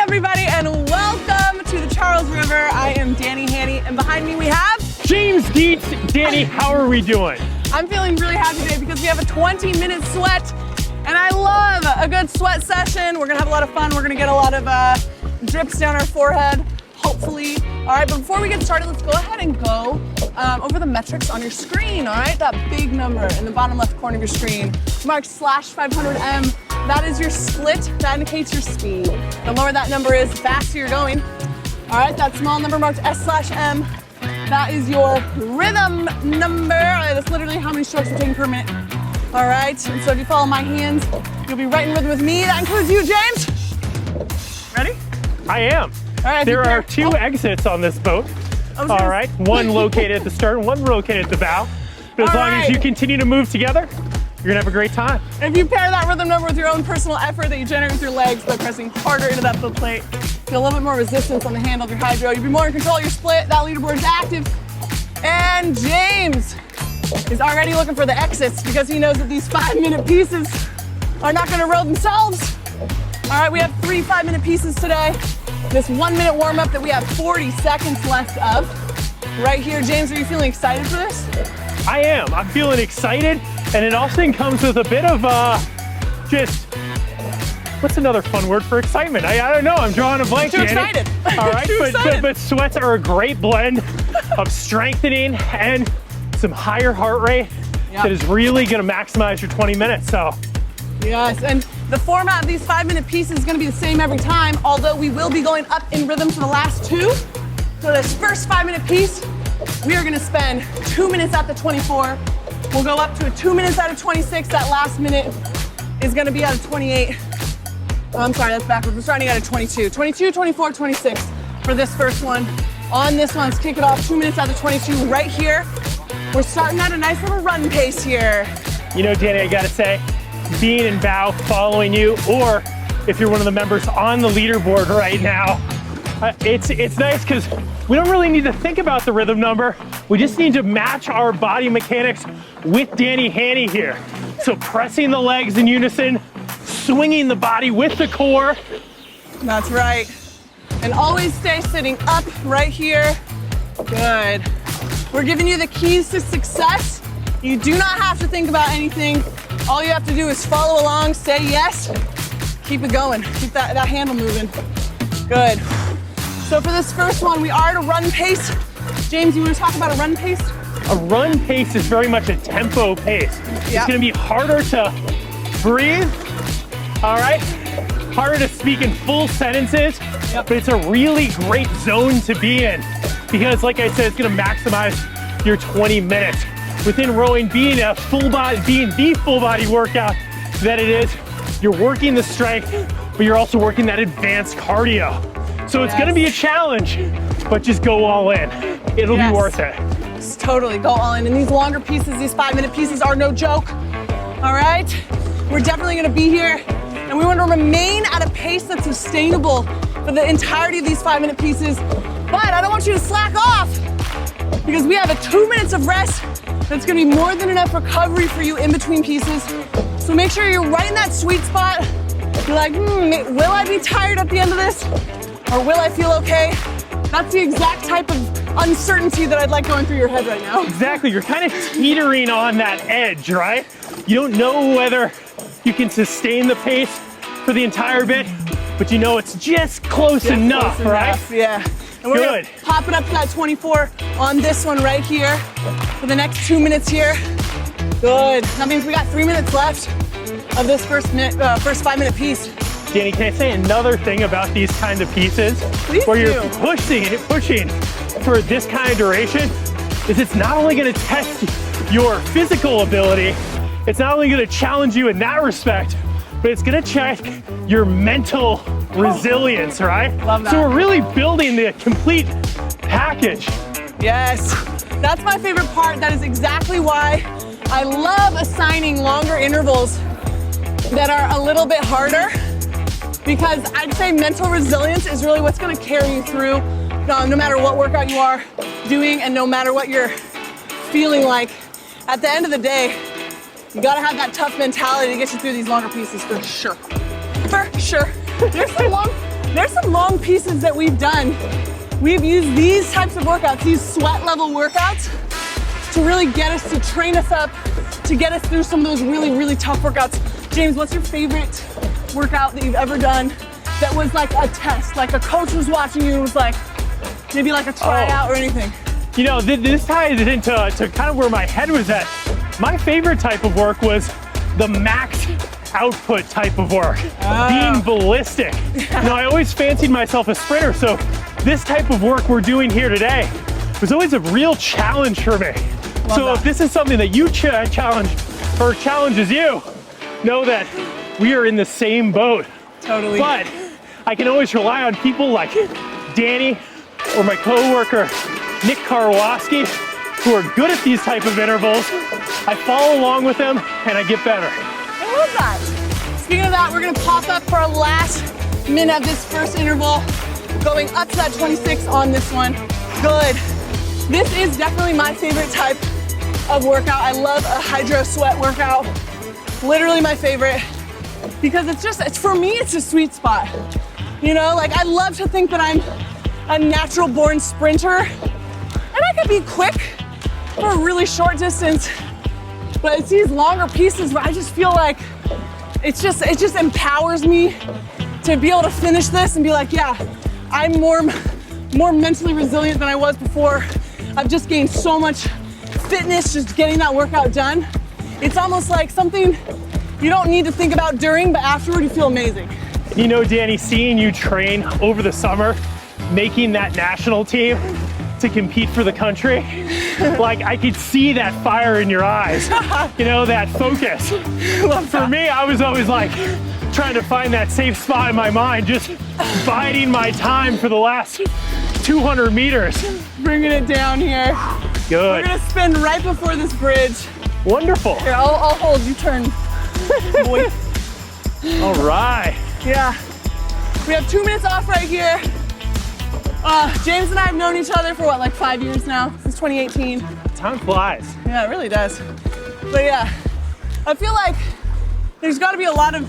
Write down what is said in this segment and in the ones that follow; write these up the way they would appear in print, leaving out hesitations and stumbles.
everybody, and welcome to the Charles River. I am Dani Hanny, and behind me we have James Dietz. Dani, how are we doing? I'm feeling really happy today because we have a 20-minute sweat, and I love a good sweat session. We're gonna have a lot of fun. We're gonna get a lot of drips down our forehead, hopefully. All right, but before we get started, let's go ahead and go over the metrics on your screen, all right? That big number in the bottom left corner of your screen, marked /500M. That is your split. That indicates your speed. The lower that number is, the faster you're going. All right, that small number marked S/M. That is your rhythm number. That's literally how many strokes you're taking per minute. All right, and so if you follow my hands, you'll be right in rhythm with me. That includes you, James. Ready? I am. All right. There are two exits on this boat. All right, one located at the stern, one located at the bow. But as long as you continue to move together, you're gonna have a great time. If you pair that rhythm number with your own personal effort that you generate with your legs by pressing harder into that foot plate, feel a little bit more resistance on the handle of your hydro. You'll be more in control of your split. That leaderboard is active. And James is already looking for the exits because he knows that these 5-minute pieces are not gonna row themselves. All right, we have 3 5-minute pieces today. This 1-minute warm-up that we have 40 seconds left of. Right here, James, are you feeling excited for this? I am. I'm feeling excited, and it also comes with a bit of just, what's another fun word for excitement? I don't know, I'm drawing a blank. Too excited. All right, but sweats are a great blend of strengthening and some higher heart rate that is really gonna maximize your 20 minutes, so. Yes, and the format of these 5-minute pieces is gonna be the same every time, although we will be going up in rhythm for the last 2. So this first 5-minute piece, we are gonna spend 2 minutes at the 24. We'll go up to 2 minutes out of 26. That last minute is gonna be out of 28. Oh, I'm sorry, that's backwards. We're starting out of 22. 22, 24, 26 for this first one. On this one, let's kick it off 2 minutes out of 22 right here. We're starting at a nice little run pace here. You know, Dani, I gotta say, being in bow, following you, or if you're one of the members on the leaderboard right now, it's nice because we don't really need to think about the rhythm number. We just need to match our body mechanics with Dani Hanny here. So pressing the legs in unison, swinging the body with the core. That's right. And always stay sitting up right here. Good. We're giving you the keys to success. You do not have to think about anything. All you have to do is follow along, say yes, keep it going. Keep that handle moving. Good. So for this first one, we are at a run pace. James, you want to talk about a run pace? A run pace is very much a tempo pace. It's gonna be harder to breathe, all right? Harder to speak in full sentences, but it's a really great zone to be in because like I said, it's gonna maximize your 20 minutes. Within rowing, being the full body workout that it is, you're working the strength, but you're also working that advanced cardio. So it's gonna be a challenge, but just go all in. It'll be worth it. Just totally go all in. And these longer pieces, these 5-minute pieces are no joke. All right? We're definitely gonna be here, and we wanna remain at a pace that's sustainable for the entirety of these 5-minute pieces. But I don't want you to slack off because we have 2 minutes of rest. That's gonna be more than enough recovery for you in between pieces. So make sure you're right in that sweet spot. You're like, will I be tired at the end of this? Or will I feel okay? That's the exact type of uncertainty that I'd like going through your head right now. Exactly, you're kind of teetering on that edge, right? You don't know whether you can sustain the pace for the entire bit, but you know it's just close enough, right? Yeah. And we're gonna pop it up to that 24 on this one right here for the next 2 minutes here. Good. That means we got 3 minutes left of this first 5-minute piece. Dani, can I say another thing about these kind of pieces? Please where do. You're pushing for this kind of duration, is it's not only gonna test your physical ability, it's not only gonna challenge you in that respect, but it's gonna check your mental resilience, right? Love that. So we're really building the complete package. Yes, that's my favorite part. That is exactly why I love assigning longer intervals that are a little bit harder, because I'd say mental resilience is really what's gonna carry you through no matter what workout you are doing and no matter what you're feeling like. At the end of the day, you gotta have that tough mentality to get you through these longer pieces for sure. For sure. there's some long pieces that we've done. We've used these types of workouts, these sweat level workouts, to really get us, to train us up, to get us through some of those really, really tough workouts. James, what's your favorite workout that you've ever done that was like a test, like a coach was watching you and was like, maybe like a tryout or anything? You know, this ties it into kind of where my head was at. My favorite type of work was the max output type of work, being ballistic. You know, I always fancied myself a sprinter, so this type of work we're doing here today was always a real challenge for me. If this is something that you challenge or challenges you, know that we are in the same boat. Totally. But I can always rely on people like Dani or my coworker Nick Karwoski, who are good at these type of intervals. I follow along with them and I get better. I love that. Speaking of that, we're gonna pop up for our last minute of this first interval, going up to that 26 on this one. Good. This is definitely my favorite type of workout. I love a hydro sweat workout. Literally my favorite, because it's for me, it's a sweet spot. You know, like I love to think that I'm a natural born sprinter and I can be quick for a really short distance, but it's these longer pieces where I just feel like it just empowers me to be able to finish this and be like, yeah, I'm more mentally resilient than I was before. I've just gained so much fitness just getting that workout done. It's almost like something you don't need to think about during, but afterward you feel amazing. You know, Dani, seeing you train over the summer, making that national team to compete for the country, like I could see that fire in your eyes, you know, that focus. For me, I was always like trying to find that safe spot in my mind, just biding my time for the last 200 meters. Bringing it down here. Good. We're gonna spin right before this bridge. Wonderful. Here, I'll hold, you turn. Boy. All right. Yeah. We have 2 minutes off right here. James and I have known each other for what, like 5 years now, since 2018. Time flies. Yeah, it really does. But yeah, I feel like there's gotta be a lot of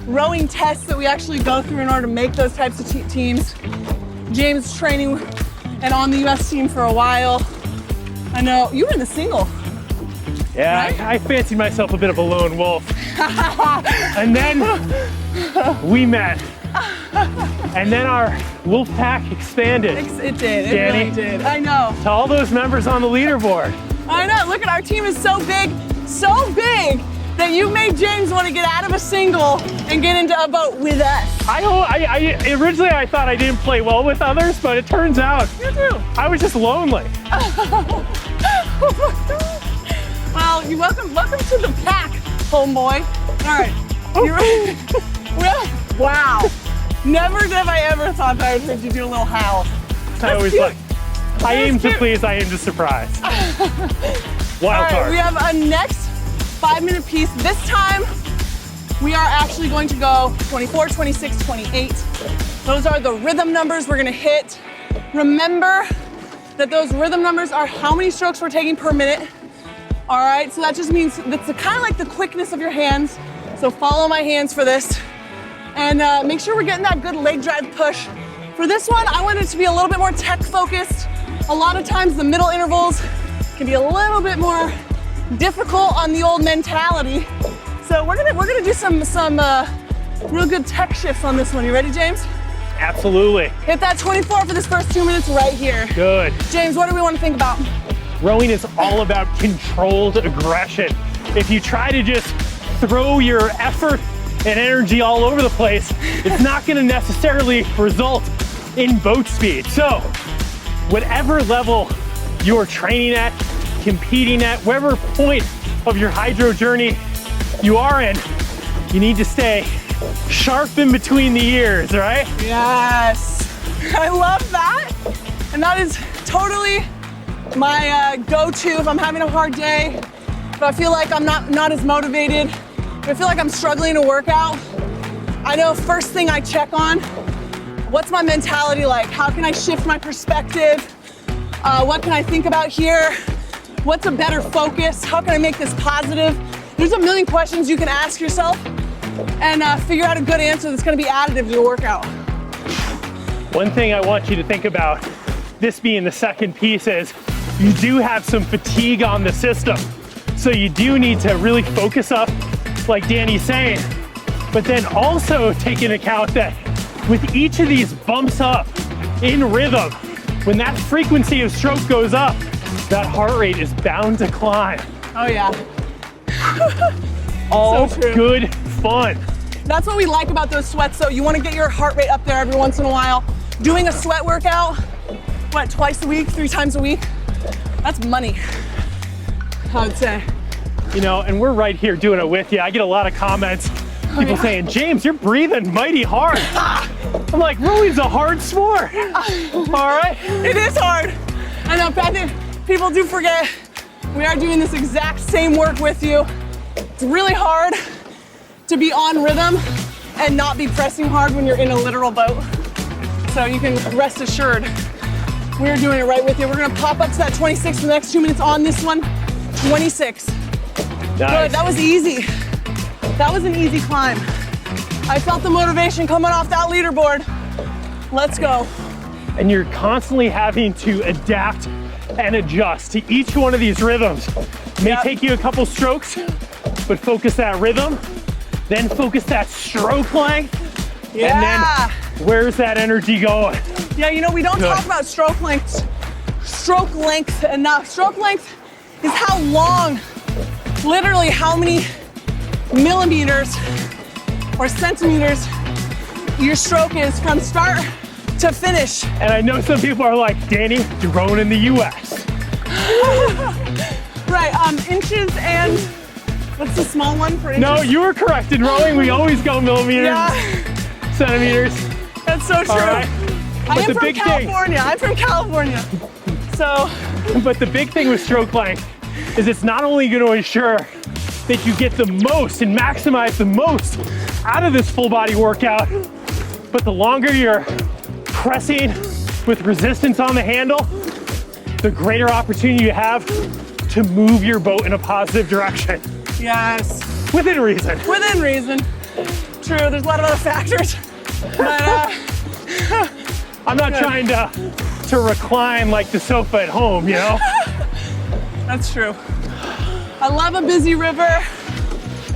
rowing tests that we actually go through in order to make those types of teams. James is training and on the US team for a while. I know, you were in the single. Yeah, right? I fancied myself a bit of a lone wolf. And then we met. And then our wolf pack expanded. It did, it Dani, really did. I know. To all those members on the leaderboard. I know, look at our team is so big that you made James want to get out of a single and get into a boat with us. Originally I thought I didn't play well with others, but it turns out You do. I was just lonely. Well, you're welcome to the pack, homeboy. All right, you ready? Wow. Never have I ever thought that I would heard you do a little howl. I always like, I aim to please, I aim to surprise. Wild card. We have a next 5-minute piece. This time, we are actually going to go 24, 26, 28. Those are the rhythm numbers we're gonna hit. Remember that those rhythm numbers are how many strokes we're taking per minute. All right, so that just means that's kind of like the quickness of your hands. So follow my hands for this. And make sure we're getting that good leg drive push. For this one, I want it to be a little bit more tech focused. A lot of times the middle intervals can be a little bit more difficult on the old mentality. So we're gonna do some real good tech shifts on this one. You ready, James? Absolutely. Hit that 24 for this first 2 minutes right here. Good. James, what do we want to think about? Rowing is all about controlled aggression. If you try to just throw your effort and energy all over the place, it's not gonna necessarily result in boat speed. So, whatever level you're training at, competing at, whatever point of your hydro journey you are in, you need to stay sharp in between the ears, right? Yes, I love that. And that is totally my go-to if I'm having a hard day, if I feel like I'm not as motivated, if I feel like I'm struggling to work out. I know first thing I check on, what's my mentality like? How can I shift my perspective? What can I think about here? What's a better focus? How can I make this positive? There's a million questions you can ask yourself and figure out a good answer that's gonna be additive to your workout. One thing I want you to think about, this being the second piece, is you do have some fatigue on the system. So you do need to really focus up, like Dani's saying, but then also take into account that with each of these bumps up in rhythm, when that frequency of stroke goes up, that heart rate is bound to climb. Oh yeah. All So true. good fun. That's what we like about those sweats though. You want to get your heart rate up there every once in a while. Doing a sweat workout, what, twice a week, 3 times a week? That's money, I would say. You know, and we're right here doing it with you. I get a lot of comments, people saying, James, you're breathing mighty hard. I'm like, rowing's a hard sport. All right? It is hard. I know, I think people do forget we are doing this exact same work with you. It's really hard to be on rhythm and not be pressing hard when you're in a literal boat. So you can rest assured we're doing it right with you. We're gonna pop up to that 26 for the next 2 minutes on this one. 26. Nice. Good, that was easy. That was an easy climb. I felt the motivation coming off that leaderboard. Let's go. And you're constantly having to adapt and adjust to each one of these rhythms. It may take you a couple strokes, but focus that rhythm, then focus that stroke length, Yeah. and then where's that energy going? Yeah, you know, we don't talk about stroke length enough. Stroke length is how long, literally how many millimeters or centimeters your stroke is from start to finish. And I know some people are like, Dani, you're rowing in the US. Right, inches and, what's the small one for inches? No, you were correct. In rowing, we always go millimeters, Yeah, centimeters. that's so true. All right. I am the from big thing- California. I'm from California. So, But the big thing with stroke length is it's not only going to ensure that you get the most and maximize the most out of this full body workout, but the longer you're pressing with resistance on the handle, the greater opportunity you have to move your boat in a positive direction. yes, Within reason. within reason. True, there's a lot of other factors. But, I'm not Good. trying to recline like the sofa at home, you know? that's true. I love a busy river.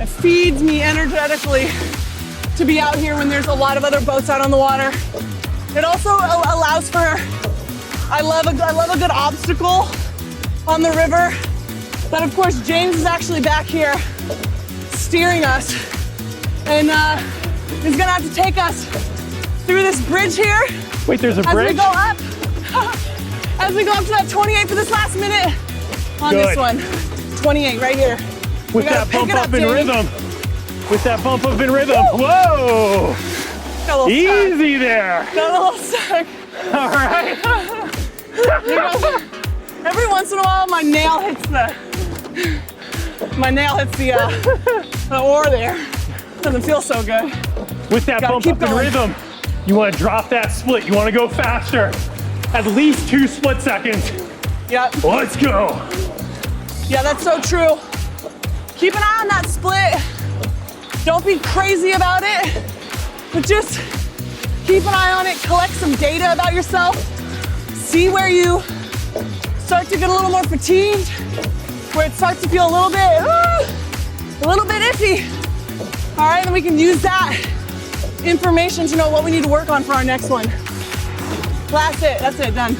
It feeds me energetically to be out here when there's a lot of other boats out on the water. It also allows for, I love a good obstacle on the river. But of course, James is actually back here steering us and he's gonna have to take us through this bridge here Wait, there's a as bridge? we go up. As we go up to that 28 for this last minute on this Good. one. 28 right here. With gotta that pick bump it up in Dani. rhythm. With that bump up in rhythm. Whoa! Got a little stuck. Easy there. Got a little stuck. All right. You know, every once in a while, my nail hits the oar there. Doesn't feel so good. With that Gotta bump keep up in going. rhythm, you want to drop that split. You want to go faster. At least 2 split seconds. Yep. Let's go. Yeah, that's so true. Keep an eye on that split. Don't be crazy about it, but just keep an eye on it. Collect some data about yourself. See where you start to get a little more fatigued, where it starts to feel a little bit iffy. All right, then we can use that information to know what we need to work on for our next one. That's it, done.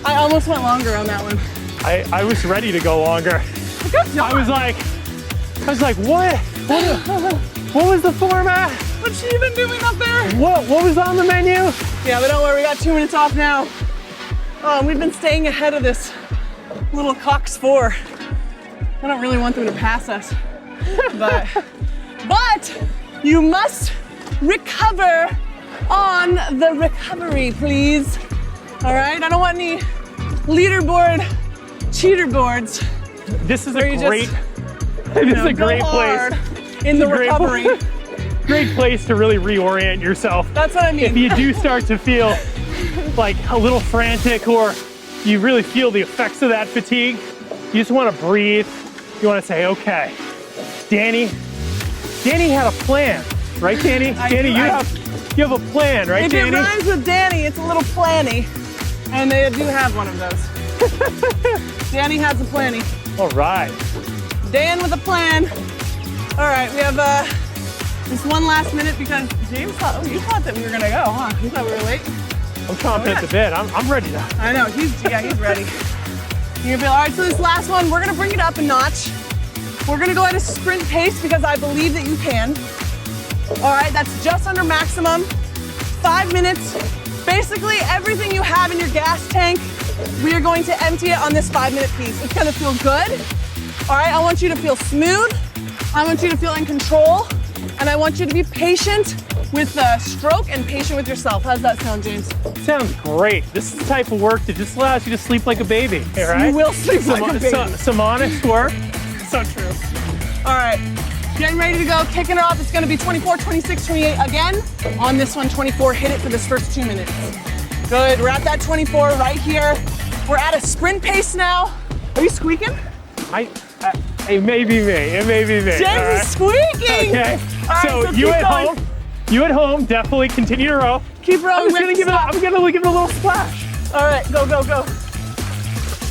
I almost went longer on that one. I was ready to go longer. Good job. I was like, what? What was the format? What's she even doing up there? What was on the menu? Yeah, but don't worry, we got 2 minutes off now. We've been staying ahead of this little Cox 4. I don't really want them to pass us, but you must recover on the recovery, please. All right, I don't want any leaderboard cheater boards. This is Where a you great, just, this is a go great hard place. in the It's a great recovery. Great place to really reorient yourself. That's what I mean. If you do start to feel like a little frantic or you really feel the effects of that fatigue, you just want to breathe. You want to say, okay, Dani had a plan, right, Dani? I Dani, do. you You have a plan, right, If Dani? it rhymes with Dani, it's a little planny. And they do have one of those. Dani has a planny. All right. Dan with a plan. All right, we have just one last minute because James thought, you thought that we were gonna go, huh? You thought we were late? I'm chomping at the bit. I'm ready to. I know, he's ready. You're gonna be all right, so this last one, we're gonna bring it up a notch. We're gonna go at a sprint pace because I believe that you can. All right, that's just under maximum. 5 minutes. Basically, everything you have in your gas tank, we are going to empty it on this 5-minute piece. It's gonna feel good. All right, I want you to feel smooth. I want you to feel in control. And I want you to be patient with the stroke and patient with yourself. How's that sound, James? Sounds great. This is the type of work that just allows you to sleep like a baby, all right? You will sleep like a baby. Some honest work. So true. All right, getting ready to go, kicking it off. It's gonna be 24, 26, 28 again. On this one, 24, hit it for this first 2 minutes. Good, we're at that 24 right here. We're at a sprint pace now. Are you squeaking? It may be me, it may be me. James is squeaking. Okay, All so right, you keep at going. home, definitely continue to row. Keep rowing. I'm gonna give it a little splash. All right, go, go, go.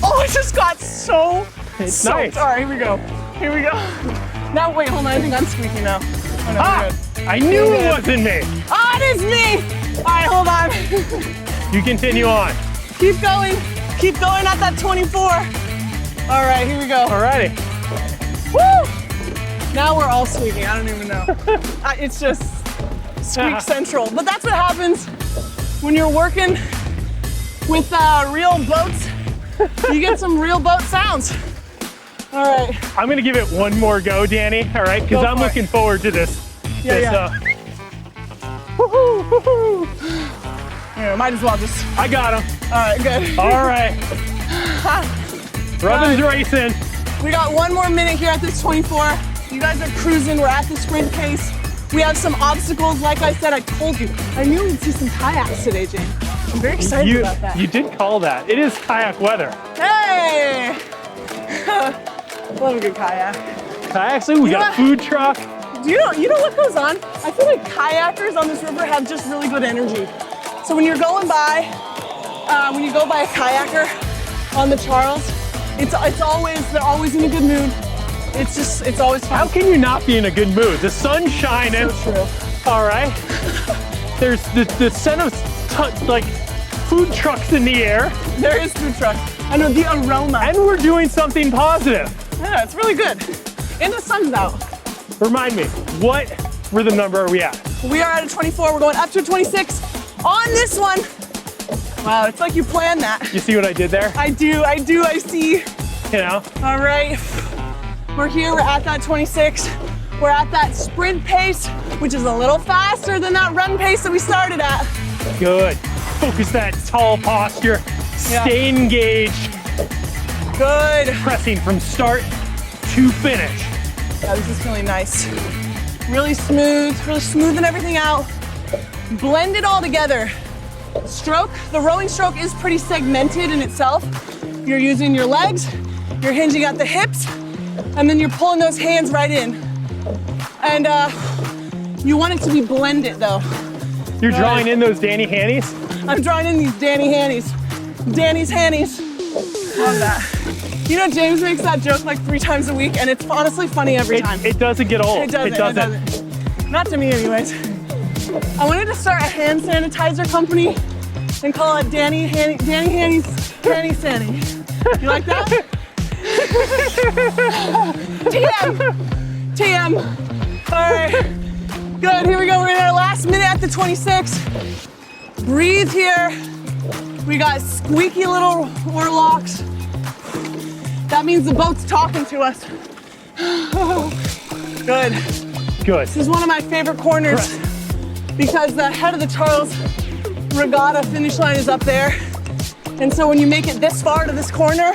Oh, it just got so It's soaked. nice. All right, here we go. Here we go. Now, wait, hold on. I think I'm squeaking now. Oh, no, we're good. I knew it wasn't me. Oh, it is me. All right, hold on. You continue on. Keep going. Keep going at that 24. All right, here we go. Alrighty. Woo! Now we're all squeaking. I don't even know. It's just squeak central. But that's what happens when you're working with real boats. You get some real boat sounds. All right. I'm gonna give it one more go, Dani. All right, because I'm looking forward to this. Woohoo! Woohoo! Yeah, might as well just. I got him. All right, good. All right. Robin's racing. We got 1 more minute here at this 24. You guys are cruising. We're at the sprint pace. We have some obstacles. Like I said, I told you. I knew we'd see some kayaks today, Jane. I'm very excited about that. You did call that. It is kayak weather. Hey! Love a good kayak. Kayaks, we got a food truck. Do you know what goes on? I feel like kayakers on this river have just really good energy. So when you're going by, when you go by a kayaker on the Charles, they're always in a good mood. It's always fun. How can you not be in a good mood? The sun's shining. So true. All right. There's the scent of like food trucks in the air. There is food trucks. I know the aroma. And we're doing something positive. Yeah, it's really good. And the sun's out. Remind me, what number are we at? We are at a 24. We're going up to a 26 on this one. Wow, it's like you planned that. You see what I did there? I do, I see. You know? All right, we're here, we're at that 26. We're at that sprint pace, which is a little faster than that run pace that we started at. Good. Focus that tall posture. Stay engaged. Good. Pressing from start to finish. Yeah, this is really nice. Really smoothing everything out. Blend it all together. Stroke, the rowing stroke is pretty segmented in itself. You're using your legs, you're hinging at the hips, and then you're pulling those hands right in. And you want it to be blended though. You're drawing in those Dani Hannies? I'm drawing in these Dani Hannies. Dani's Hannies. Love that. You know, James makes that joke like 3 times a week, and it's honestly funny every time. It doesn't get old. It doesn't. Not to me, anyways. I wanted to start a hand sanitizer company and call it Dani Hannies Dani Sanny. You like that? TM. All right. Good. Here we go. We're in our last minute at the 26. Breathe here. We got squeaky little oarlocks. That means the boat's talking to us. Good. Good. This is one of my favorite corners because the head of the Charles Regatta finish line is up there. And so when you make it this far to this corner,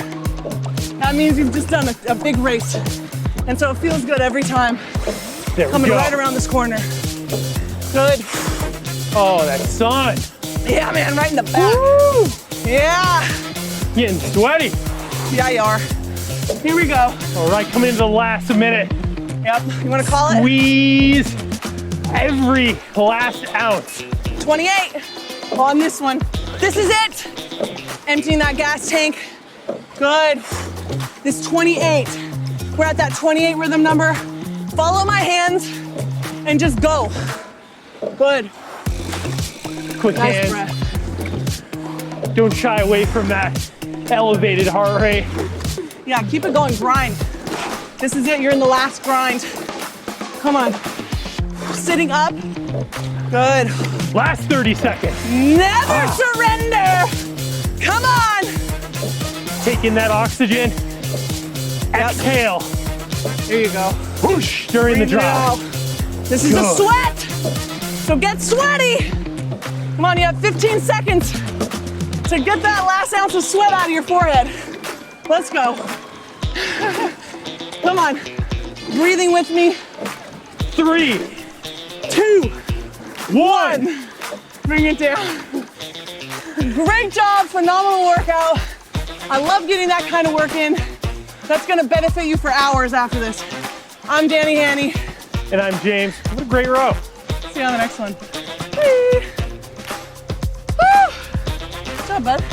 that means you've just done a big race. And so it feels good every time. Coming right around this corner. Good. Oh, that sun. Yeah, man, right in the back. Woo! Yeah. Getting sweaty. Yeah, you are. Here we go. All right, coming into the last minute. Yep, you wanna call it? Squeeze. every last ounce. 28 on this one. This is it. Emptying that gas tank. Good. This 28. We're at that 28 rhythm number. Follow my hands and just go. Good. Quick Nice hands. breath. Don't shy away from that elevated heart rate. Yeah, keep it going, grind. This is it, you're in the last grind. Come on. Sitting up. Good. Last 30 seconds. Never surrender. Come on. Taking that oxygen. Exhale. There you go. Whoosh during the Breathe it out. drop. This is a Good. sweat. So get sweaty. Come on, you have 15 seconds to get that last ounce of sweat out of your forehead. Let's go. Come on. Breathing with me. 3, 2, 1. bring it down. Great job, phenomenal workout. I love getting that kind of work in. That's gonna benefit you for hours after this. I'm Dani Hanny. And I'm James. What a great row. See you on the next one. Whee! Woo! Good job, bud.